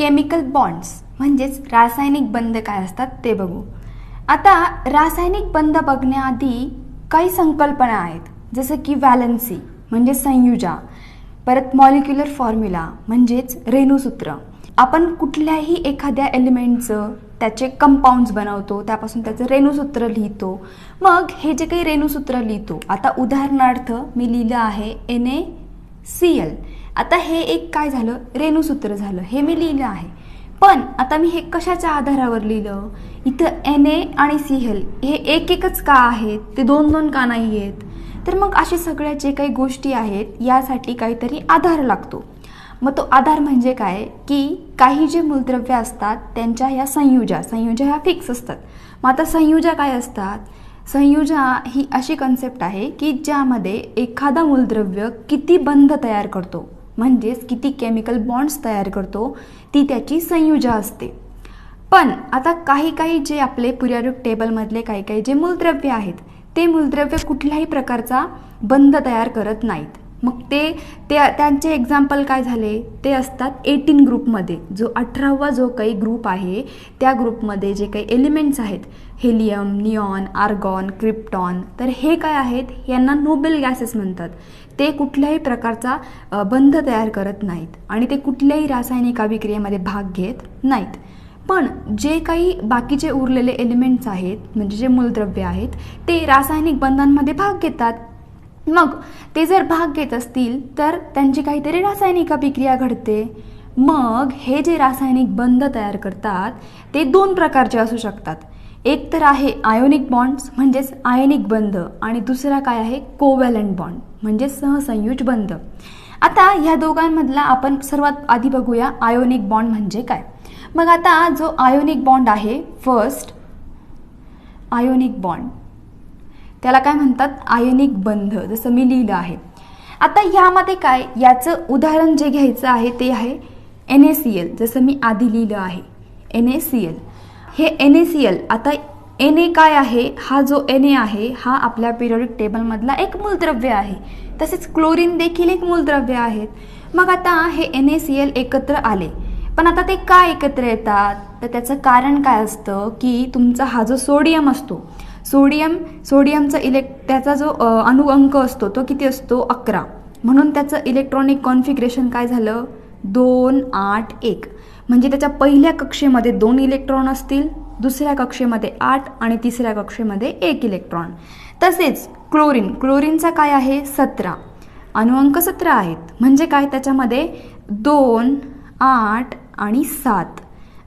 Chemical bonds म्हणजेच रासायनिक बंध काय असतात ते बघू. आता रासायनिक बंध बघण्याआधी काही संकल्पना आहेत, जसं की व्हॅलन्सी म्हणजे संयुजा, परत मॉलिक्युलर फॉर्म्युला म्हणजेच रेणुसूत्र. आपण कुठल्याही एखाद्या एलिमेंटचं त्याचे कंपाऊंड्स बनवतो, त्यापासून त्याचं रेणुसूत्र लिहितो. मग हे जे काही रेणुसूत्र लिहितो, आता उदाहरणार्थ मी लिहिलं आहे NaCl. आता हे एक काय झालं, रेणुसूत्र झालं, हे मी लिहिलं आहे. पण आता मी हे कशाच्या आधारावर लिहिलं, इथं Na आणि Cl हे एक एकच का आहेत, ते दोन दोन का नाही आहेत. तर मग असे सगळ्या जे काही गोष्टी आहेत यासाठी काहीतरी आधार लागतो. मग तो आधार म्हणजे काय की काही जे मूलद्रव्य असतात त्यांच्या ह्या संयुजा ह्या फिक्स असतात. मग आता संयुजा काय असतात, संयुजा ही अशी कन्सेप्ट आहे की ज्यामध्ये एखादा मूलद्रव्य किती बंध तयार करतो म्हणजेच किती केमिकल बॉन्ड्स तयार करतो ती त्याची संयुजा असते. पण आता काही जे आपले पिरियोडिक टेबलमधले काही जे मूलद्रव्य आहेत ते मूलद्रव्य कुठल्याही प्रकारचा बंध तयार करत नाहीत. मग त्यांचे एक्झाम्पल काय झाले, ते असतात 18 ग्रुपमध्ये. जो 18वा जो काही ग्रुप आहे त्या ग्रुपमध्ये जे काही एलिमेंट्स आहेत, हेलियम, निऑन, आर्गॉन, क्रिप्टॉन, तर हे काय आहेत, यांना नोबेल गॅसेस म्हणतात. ते कुठल्याही प्रकारचा बंध तयार करत नाहीत आणि ते कुठल्याही रासायनिक अभिक्रियेमध्ये भाग घेत नाहीत. पण जे काही बाकीचे उरलेले एलिमेंट्स आहेत म्हणजे जे मूलद्रव्य आहेत ते रासायनिक बंधांमध्ये भाग घेतात. मग ते जर भाग घेत असतील तर त्यांची काहीतरी रासायनिक अभिक्रिया घडते. मग हे जे रासायनिक बंध तयार करतात ते दोन प्रकारचे असू शकतात. एक तर आहे आयोनिक बॉन्ड्स म्हणजेच आयनिक बंध आणि दुसरा काय आहे, कोव्हॅलंट बॉन्ड म्हणजे सहसंयुज बंध. आता ह्या दोघांमधला आपण सर्वात आधी बघूया आयोनिक बॉन्ड म्हणजे काय. मग आता जो आयोनिक बॉन्ड आहे, फर्स्ट आयोनिक बॉन्ड, त्याला काय म्हणतात, आयनिक बंध, जसं मी लिहिलं आहे. आता ह्यामध्ये काय, याचं उदाहरण जे घ्यायचं आहे ते आहे NaCl, जसं मी आधी लिहिलं आहे NaCl. हे NaCl, आता Na काय आहे, हा जो Na आहे हा आपल्या पिरियोडिक टेबलमधला एक मूलद्रव्य आहे. तसेच क्लोरीन देखील एक मूलद्रव्य आहेत. मग आता हे NaCl एकत्र आले, पण आता ते का एकत्र येतात, तर त्याचं कारण काय असतं की तुमचा हा जो सोडियम असतो, सोडियमचा त्याचा जो अणुअंक असतो तो किती असतो, 11. म्हणून त्याचं इलेक्ट्रॉनिक कॉन्फिगरेशन काय झालं, 2 8 1. म्हणजे त्याच्या पहिल्या कक्षेमध्ये 2 इलेक्ट्रॉन असतील, दुसऱ्या कक्षेमध्ये 8 आणि तिसऱ्या कक्षेमध्ये 1 इलेक्ट्रॉन. तसेच क्लोरीनचा काय आहे, 17, अणुअंक 17 आहेत. म्हणजे काय, त्याच्यामध्ये 2 8 आणि 7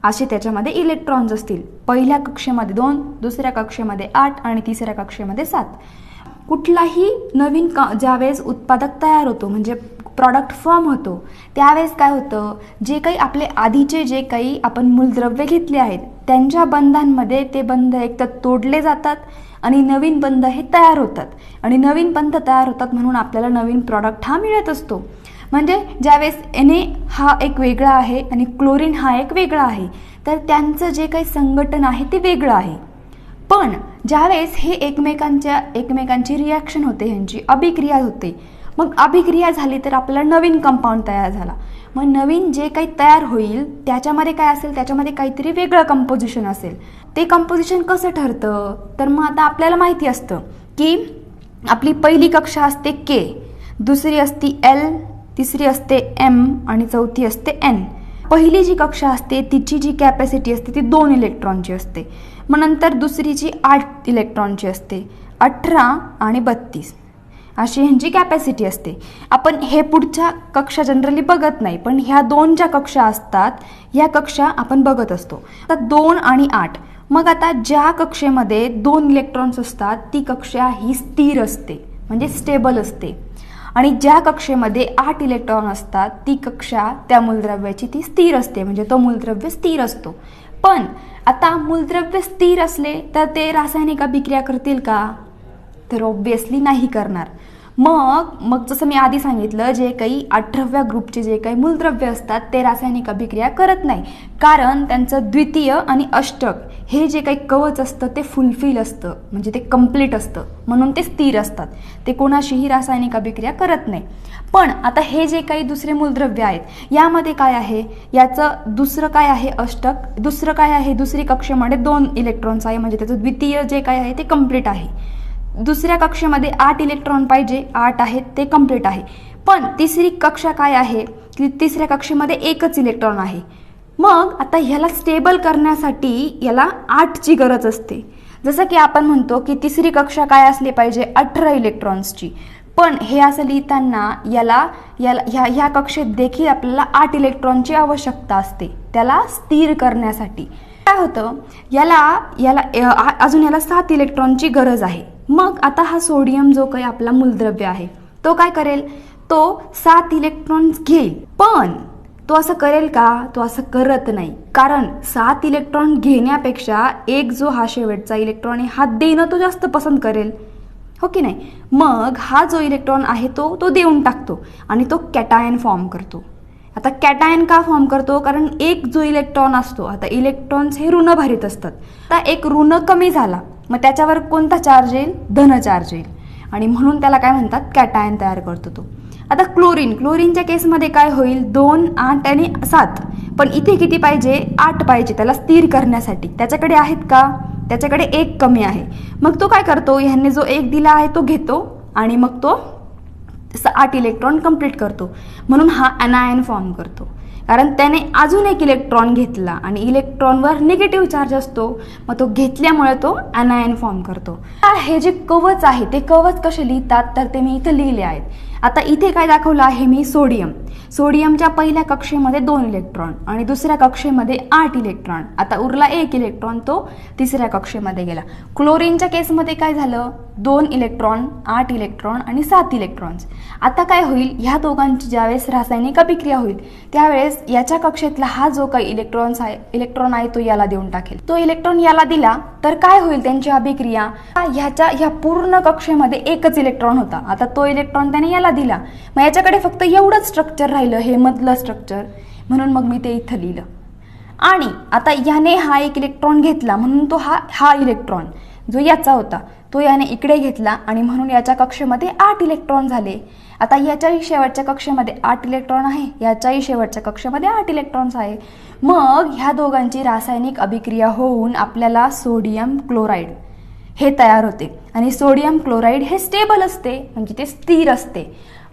असे त्याच्यामध्ये इलेक्ट्रॉन्स असतील. पहिल्या कक्षेमध्ये 2, दुसऱ्या कक्षेमध्ये 8 आणि तिसऱ्या कक्षेमध्ये 7. कुठलाही नवीन ज्यावेळेस उत्पादक तयार होतो म्हणजे प्रॉडक्ट फॉर्म होतो त्यावेळेस काय होतं, जे काही आपले आधीचे जे काही आपण मूलद्रव्य घेतले आहेत त्यांच्या बंधांमध्ये ते बंध एक तर तोडले जातात आणि नवीन बंध हे तयार होतात. आणि नवीन बंध तयार होतात म्हणून आपल्याला नवीन प्रॉडक्ट हा मिळत असतो. म्हणजे ज्यावेळेस Na हा एक वेगळा आहे आणि क्लोरीन हा एक वेगळा आहे, तर त्यांचं जे काही संघटन आहे ते वेगळं आहे. पण ज्यावेळेस हे एकमेकांची रिॲक्शन होते, ह्यांची अभिक्रिया होते, मग अभिक्रिया झाली तर आपल्याला नवीन कंपाऊंड तयार झाला. मग नवीन जे काही तयार होईल त्याच्यामध्ये काय असेल, त्याच्यामध्ये काहीतरी वेगळं कंपोजिशन असेल. ते कंपोजिशन कसं ठरतं, तर मग आता आपल्याला माहिती असतं की आपली पहिली कक्षा असते K, दुसरी असते L, तिसरी असते M आणि चौथी असते N. पहिली जी कक्षा असते तिची जी कॅपॅसिटी असते ती 2 इलेक्ट्रॉनची असते. मग नंतर दुसरीची 8 इलेक्ट्रॉनची असते, 18 आणि 32 अशी ह्यांची कॅपॅसिटी असते. आपण हे पुढच्या कक्षा जनरली बघत नाही, पण ह्या 2 ज्या कक्षा असतात ह्या कक्षा आपण बघत असतो. आता 2 आणि 8. मग आता ज्या कक्षेमध्ये 2 इलेक्ट्रॉन्स असतात ती कक्षा ही स्थिर असते म्हणजे स्टेबल असते. आणि ज्या कक्षेमध्ये 8 इलेक्ट्रॉन असतात ती कक्षा त्या मूलद्रव्याची ती स्थिर असते म्हणजे तो मूलद्रव्य स्थिर असतो. पण आता मूलद्रव्य स्थिर असले तर ते रासायनिक अभिक्रिया करतील का, तर ऑब्व्हियसली नाही करणार. मग जसं मी आधी सांगितलं, जे काही 18व्या ग्रुपचे जे काही मूलद्रव्य असतात ते रासायनिक अभिक्रिया करत नाही, कारण त्यांचं द्वितीय आणि अष्टक हे जे काही कवच असतं ते फुलफिल असतं, म्हणजे ते कंप्लीट असतं, म्हणून ते स्थिर असतात, ते कोणाशीही रासायनिक अभिक्रिया करत नाही. पण आता हे जे काही दुसरे मूलद्रव्य आहेत यामध्ये काय आहे, याचं दुसरं काय आहे अष्टक, दुसरं काय आहे, दुसरी कक्षेमध्ये 2 इलेक्ट्रॉन्स आहे, म्हणजे त्याचं द्वितीय जे काय आहे ते कंप्लीट आहे. दुसऱ्या कक्षेमध्ये 8 इलेक्ट्रॉन पाहिजे, 8 आहेत, ते कंप्लीट आहे. पण तिसरी कक्षा काय आहे की तिसऱ्या कक्षेमध्ये 1च इलेक्ट्रॉन आहे. मग आता ह्याला स्टेबल करण्यासाठी याला 8ची गरज असते. जसं की आपण म्हणतो की तिसरी कक्षा काय असली पाहिजे, 18 इलेक्ट्रॉन्सची. पण हे असं लिहिताना ह्या कक्षेत देखील आपल्याला 8 इलेक्ट्रॉनची आवश्यकता असते त्याला स्थिर करण्यासाठी. काय होतं, अजून याला 7 इलेक्ट्रॉनची गरज आहे. मग आता हा सोडियम जो काही आपला मूलद्रव्य आहे तो काय करेल, तो 7 इलेक्ट्रॉन्स घेईल. पण तो असं करेल का, तो असं करत नाही. कारण 7 इलेक्ट्रॉन घेण्यापेक्षा एक जो हा शेवटचा इलेक्ट्रॉन आहे हा देणं तो जास्त पसंत करेल, हो की नाही. मग हा जो इलेक्ट्रॉन आहे तो देऊन टाकतो आणि तो कॅटायन फॉर्म करतो. आता कॅटायन का फॉर्म करतो, कारण एक जो इलेक्ट्रॉन असतो, आता इलेक्ट्रॉन्स हे ऋणभारित असतात, आता एक ऋण कमी झाला मग त्याच्यावर कोणता चार्ज येईल, धन चार्ज येईल, आणि म्हणून त्याला काय म्हणतात, कॅटायन तयार करतो तो. आता क्लोरीनच्या केसमध्ये काय होईल, 2, 8 आणि 7. पण इथे किती पाहिजे, 8 पाहिजे त्याला स्थिर करण्यासाठी. त्याच्याकडे आहेत का, त्याच्याकडे 1 कमी आहे. मग तो काय करतो, ह्यांनी जो 1 दिला आहे तो घेतो आणि मग तो 8 इलेक्ट्रॉन कंप्लीट करतो. म्हणून हा अनायन फॉर्म करतो, कारण त्याने अजून 1 इलेक्ट्रॉन घेतला आणि इलेक्ट्रॉनवर निगेटिव्ह चार्ज असतो, मग तो घेतल्यामुळे तो अनायन फॉर्म करतो. हे जे कवच आहे ते कवच कसे लिहितात तर ते मी इथं लिहिले आहेत. आता इथे काय दाखवलं आहे मी, सोडियमच्या पहिल्या कक्षेमध्ये 2 इलेक्ट्रॉन आणि दुसऱ्या कक्षेमध्ये 8 इलेक्ट्रॉन. आता उरला 1 इलेक्ट्रॉन, तो तिसऱ्या कक्षेमध्ये गेला. क्लोरीनच्या केसमध्ये काय झालं, 2 इलेक्ट्रॉन, 8 इलेक्ट्रॉन आणि 7 इलेक्ट्रॉन्स. आता काय होईल, ह्या दोघांची ज्यावेळेस रासायनिक अभिक्रिया होईल त्यावेळेस याच्या कक्षेतला हा जो काही इलेक्ट्रॉन आहे तो याला देऊन टाकेल. तो इलेक्ट्रॉन याला दिला तर काय होईल त्यांची अभिक्रिया, ह्या पूर्ण कक्षेमध्ये 1च इलेक्ट्रॉन होता, आता तो इलेक्ट्रॉन त्याने याला दिला, मग याच्याकडे फक्त एवढंच स्ट्रक्चर राहिलं, हे मधलं स्ट्रक्चर, म्हणून मग मी ते इथं लिहिलं. आणि आता याने हा 1 इलेक्ट्रॉन घेतला म्हणून तो हा इलेक्ट्रॉन जो याचा होता तो याने इकडे घेतला आणि म्हणून याच्या कक्षेमध्ये 8 इलेक्ट्रॉन झाले. आता याच्याही शेवटच्या कक्षेमध्ये 8 इलेक्ट्रॉन आहे, याच्याही शेवटच्या कक्षेमध्ये 8 इलेक्ट्रॉन्स आहे. मग ह्या दोघांची रासायनिक अभिक्रिया होऊन आपल्याला सोडियम क्लोराईड हे तयार होते आणि सोडियम क्लोराईड हे स्टेबल असते, म्हणजे ते स्थिर असते.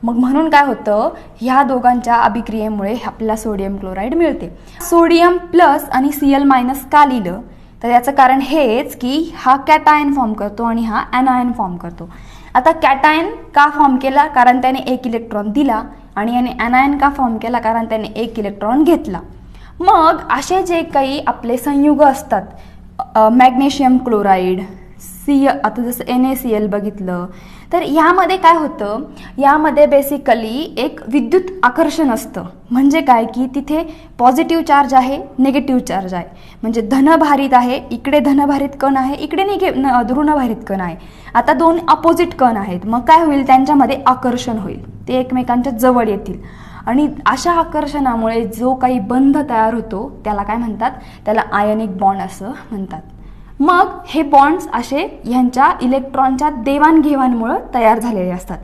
मग म्हणून काय होतं, ह्या दोघांच्या अभिक्रियेमुळे आपल्याला सोडियम क्लोराईड मिळते. सोडियम प्लस आणि Cl- का लिहिलं तर याचं कारण हेच की हा कॅटायन फॉर्म करतो आणि हा अनायन फॉर्म करतो. आता कॅटायन का फॉर्म केला, कारण त्याने 1 इलेक्ट्रॉन दिला, आणि याने अनायन का फॉर्म केला, कारण त्याने 1 इलेक्ट्रॉन घेतला. मग असे जे काही आपले संयुग असतात, मॅग्नेशियम क्लोराईड, आता जसं NaCl बघितलं तर यामध्ये काय होतं, यामध्ये बेसिकली एक विद्युत आकर्षण असतं. म्हणजे काय की तिथे पॉझिटिव्ह चार्ज आहे, निगेटिव्ह चार्ज आहे, म्हणजे धनभारित आहे, इकडे धनभारित कण आहे, इकडे ऋणभारित कण आहे. आता 2 अपोजिट कण आहेत, मग काय होईल, त्यांच्यामध्ये आकर्षण होईल, ते एकमेकांच्या जवळ येतील आणि अशा आकर्षणामुळे जो काही बंध तयार होतो त्याला काय म्हणतात, त्याला आयनिक बॉन्ड असं म्हणतात. मग हे बॉन्ड्स असे ह्यांच्या इलेक्ट्रॉनच्या देवाणघेवाणमुळे तयार झालेले असतात.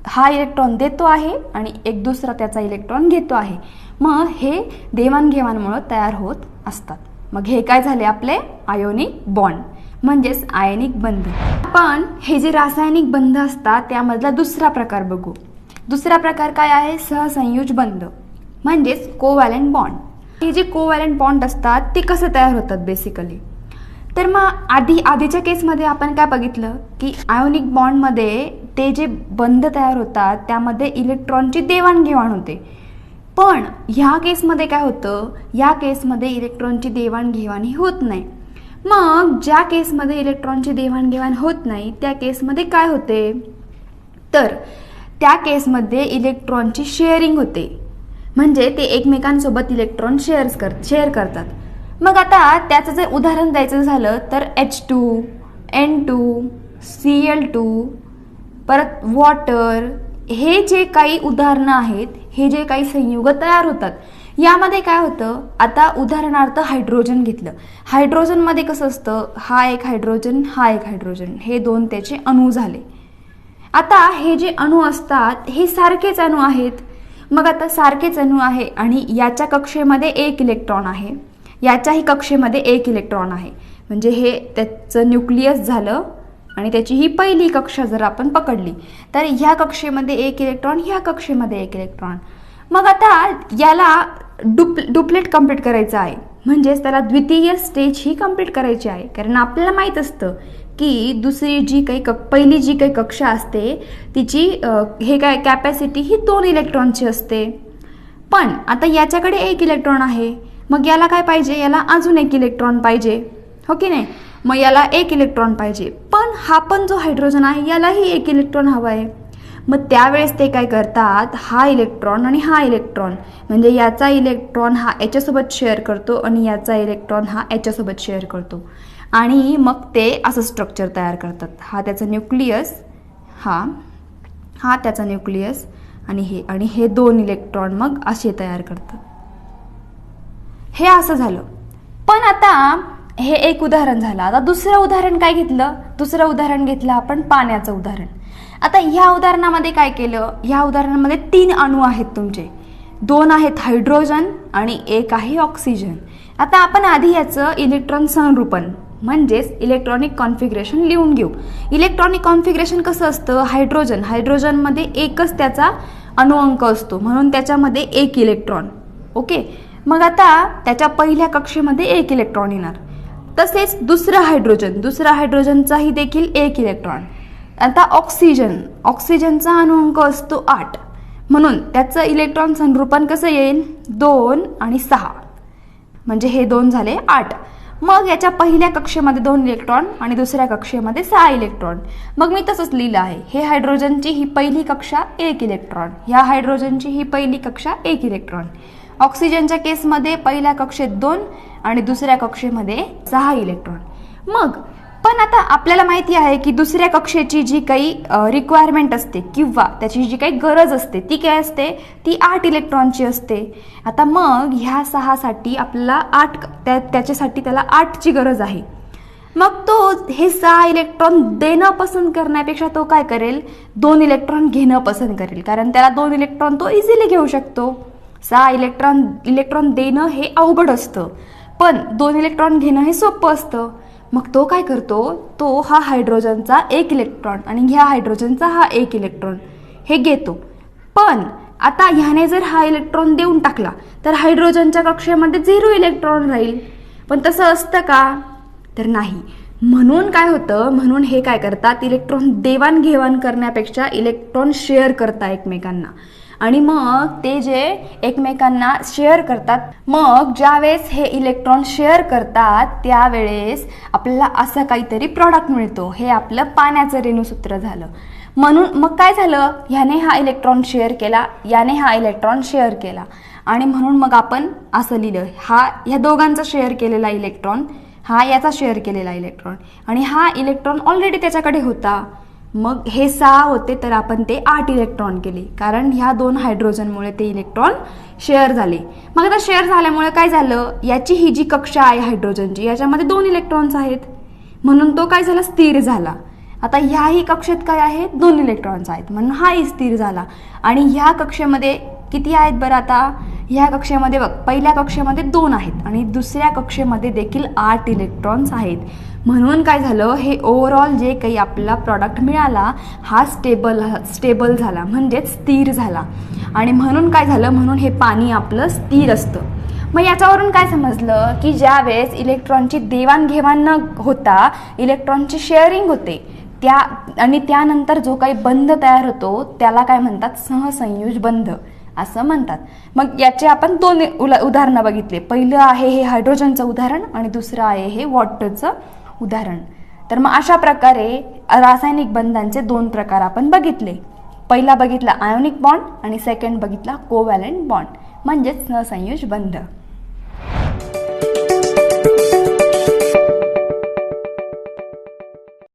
हा इलेक्ट्रॉन देतो आहे आणि एक दुसरा त्याचा इलेक्ट्रॉन घेतो आहे, मग हे देवाणघेवाणमुळे तयार होत असतात. मग हे काय झाले, आपले आयोनिक बॉन्ड म्हणजेच आयनिक बंध. पण हे जे रासायनिक बंध असतात त्यामधला दुसरा प्रकार बघू. दुसरा प्रकार काय आहे, सहसंयुज बंध म्हणजेच कोव्हॅलेंट बॉन्ड. हे जे कोव्हॅलेंट बॉन्ड असतात ते कसे तयार होतात बेसिकली, तर मग आधीच्या केसमध्ये आपण काय बघितलं की आयोनिक बॉन्डमध्ये ते जे बंध तयार होतात त्यामध्ये इलेक्ट्रॉनची देवाणघेवाण होते. पण ह्या केसमध्ये काय होतं, या केसमध्ये इलेक्ट्रॉनची देवाणघेवाण ही होत नाही. मग ज्या केसमध्ये इलेक्ट्रॉनची देवाणघेवाण होत नाही त्या केसमध्ये काय होते, तर त्या केसमध्ये इलेक्ट्रॉनची शेअरिंग होते, म्हणजे ते एकमेकांसोबत इलेक्ट्रॉन शेअर करतात. मग आता त्याचं जर उदाहरण द्यायचं झालं तर H2, N2, Cl2, परत वॉटर, हे जे काही उदाहरणं आहेत, हे जे काही संयुग तयार होतात यामध्ये काय होतं, आता उदाहरणार्थ हायड्रोजन घेतलं. हायड्रोजनमध्ये कसं असतं, हा एक हायड्रोजन, हा एक हायड्रोजन, हे दोन त्याचे अणू झाले. आता हे जे अणू असतात हे सारखेच अणू आहेत. मग आता सारखेच अणू आहे आणि याच्या कक्षेमध्ये एक इलेक्ट्रॉन आहे, याच्याही कक्षेमध्ये एक इलेक्ट्रॉन आहे, म्हणजे हे त्याचं न्यूक्लियस झालं. आणि त्याची ही पहिली कक्षा जर आपण पकडली तर ह्या कक्षेमध्ये एक इलेक्ट्रॉन, ह्या कक्षेमध्ये एक इलेक्ट्रॉन. मग आता याला डुप्लेट कंप्लीट करायचं आहे, म्हणजेच त्याला द्वितीय स्टेज ही कंप्लीट करायची आहे. कारण आपल्याला माहीत असतं की दुसरी जी काही पहिली जी काही कक्षा असते तिची हे काय कॅपॅसिटी ही 2 इलेक्ट्रॉनची असते. पण आता याच्याकडे एक इलेक्ट्रॉन आहे, मग याला काय पाहिजे, याला अजून एक इलेक्ट्रॉन पाहिजे, हो की नाही. मग याला एक इलेक्ट्रॉन पाहिजे, पण हा पण जो हायड्रोजन आहे यालाही एक इलेक्ट्रॉन हवा आहे. मग त्यावेळेस ते काय करतात, हा इलेक्ट्रॉन आणि हा इलेक्ट्रॉन, म्हणजे याचा इलेक्ट्रॉन हा याच्यासोबत शेअर करतो आणि याचा इलेक्ट्रॉन हा याच्यासोबत शेअर करतो आणि मग ते असं स्ट्रक्चर तयार करतात. हा त्याचा न्यूक्लियस, हा त्याचा न्यूक्लियस आणि हे 2 इलेक्ट्रॉन मग असे तयार करतात. हे असं झालं. पण आता हे एक उदाहरण झालं. आता दुसरं उदाहरण काय घेतलं, दुसरं उदाहरण घेतलं आपण पाण्याचं उदाहरण. आता ह्या उदाहरणामध्ये काय केलं, ह्या उदाहरणामध्ये 3 अणू आहेत तुमचे, 2 आहेत हायड्रोजन आणि एक आहे ऑक्सिजन. आता आपण आधी याचं इलेक्ट्रॉन संरूपण म्हणजेच इलेक्ट्रॉनिक कॉन्फिगरेशन लिहून घेऊ. इलेक्ट्रॉनिक कॉन्फिगरेशन कसं असतं, हायड्रोजनमध्ये एकच त्याचा अणुअंक असतो, म्हणून त्याच्यामध्ये एक इलेक्ट्रॉन. ओके. मग आता त्याच्या पहिल्या कक्षेमध्ये एक इलेक्ट्रॉन येणार. तसेच दुसरा हायड्रोजनचाही देखील एक इलेक्ट्रॉन. आता ऑक्सिजनचा अणुअंक असतो 8, म्हणून त्याचं इलेक्ट्रॉन संरूपण कसं येईल, 2 आणि 6, म्हणजे हे 2 झाले 8. मग याच्या पहिल्या कक्षेमध्ये 2 इलेक्ट्रॉन आणि दुसऱ्या कक्षेमध्ये 6 इलेक्ट्रॉन. मग मी तसंच लिहिलं आहे, हे हायड्रोजनची ही पहिली कक्षा 1 इलेक्ट्रॉन, ह्या हायड्रोजनची ही पहिली कक्षा 1 इलेक्ट्रॉन. ऑक्सिजनच्या केसमध्ये पहिल्या कक्षेत 2 आणि दुसऱ्या कक्षेमध्ये 6 इलेक्ट्रॉन. मग पण आता आपल्याला माहिती आहे की दुसऱ्या कक्षेची जी काही रिक्वायरमेंट असते किंवा त्याची जी काही गरज असते ती काय असते, ती 8 इलेक्ट्रॉनची असते. आता मग ह्या 6 साठी आपल्याला त्याच्यासाठी त्याला 8ची गरज आहे. मग तो हे 6 इलेक्ट्रॉन देणं पसंत करण्यापेक्षा तो काय करेल, 2 इलेक्ट्रॉन घेणं पसंत करेल, कारण त्याला 2 इलेक्ट्रॉन तो इझिली घेऊ शकतो. 6 इलेक्ट्रॉन देणं हे अवघड असतं, पण 2 इलेक्ट्रॉन घेणं हे सोपं असतं. मग तो काय करतो, तो हा हायड्रोजनचा 1 इलेक्ट्रॉन आणि ह्या हायड्रोजनचा हा 1 इलेक्ट्रॉन हे घेतो. पण आता ह्याने जर हा इलेक्ट्रॉन देऊन टाकला तर हायड्रोजनच्या कक्षेमध्ये 0 इलेक्ट्रॉन राहील. पण तसं असतं का, तर नाही. म्हणून काय होतं, म्हणून हे काय करतात, इलेक्ट्रॉन देवाणघेवाण करण्यापेक्षा इलेक्ट्रॉन शेअर करतात एकमेकांना. आणि मग ते जे एकमेकांना शेअर करतात, मग ज्यावेळेस हे इलेक्ट्रॉन शेअर करतात त्यावेळेस आपल्याला असं काहीतरी प्रॉडक्ट मिळतो. हे आपलं पाण्याचं रेणुसूत्र झालं. म्हणून मग काय झालं, ह्याने हा इलेक्ट्रॉन शेअर केला, याने हा इलेक्ट्रॉन शेअर केला आणि म्हणून मग आपण असं लिहिलं, ह्या दोघांचा शेअर केलेला इलेक्ट्रॉन, हा याचा शेअर केलेला इलेक्ट्रॉन आणि हा इलेक्ट्रॉन ऑलरेडी त्याच्याकडे होता. मग हे 6 होते तर आपण ते 8 इलेक्ट्रॉन केले, कारण ह्या 2 हायड्रोजनमुळे ते इलेक्ट्रॉन शेअर झाले. मग आता शेअर झाल्यामुळे काय झालं, याची ही जी कक्षा आहे हायड्रोजनची याच्यामध्ये 2 इलेक्ट्रॉन्स आहेत, म्हणून तो काय झाला, स्थिर झाला. आता ह्याही कक्षेत काय आहे, 2 इलेक्ट्रॉन्स आहेत, म्हणून हाही स्थिर झाला. आणि ह्या कक्षेमध्ये किती आहेत बरं, आता ह्या कक्षेमध्ये बघ, पहिल्या कक्षेमध्ये 2 आहेत आणि दुसऱ्या कक्षेमध्ये देखील 8 इलेक्ट्रॉन्स आहेत. म्हणून काय झालं, हे ओव्हरऑल जे काही आपला प्रॉडक्ट मिळाला हा स्टेबल झाला, म्हणजेच स्थिर झाला. आणि म्हणून काय झालं, म्हणून हे पाणी आपलं स्थिर असतं. मग याच्यावरून काय समजलं की ज्या वेळेस इलेक्ट्रॉनची देवाणघेवाण न होता इलेक्ट्रॉनची शेअरिंग होते आणि त्यानंतर जो काही बंध तयार होतो त्याला काय म्हणतात, सहसंयोज बंध असं म्हणतात. मग याचे आपण 2 उदाहरणं बघितले. पहिलं आहे हे हायड्रोजनचं उदाहरण आणि दुसरं आहे हे वॉटरचं उदाहरण. तर मग अशा प्रकारे रासायनिक बंधांचे 2 प्रकार आपण बघितले. पहिला बघितला आयोनिक बॉन्ड आणि सेकंड बघितला कोव्हॅलेंट बॉन्ड म्हणजेच सहसंयोज बंध.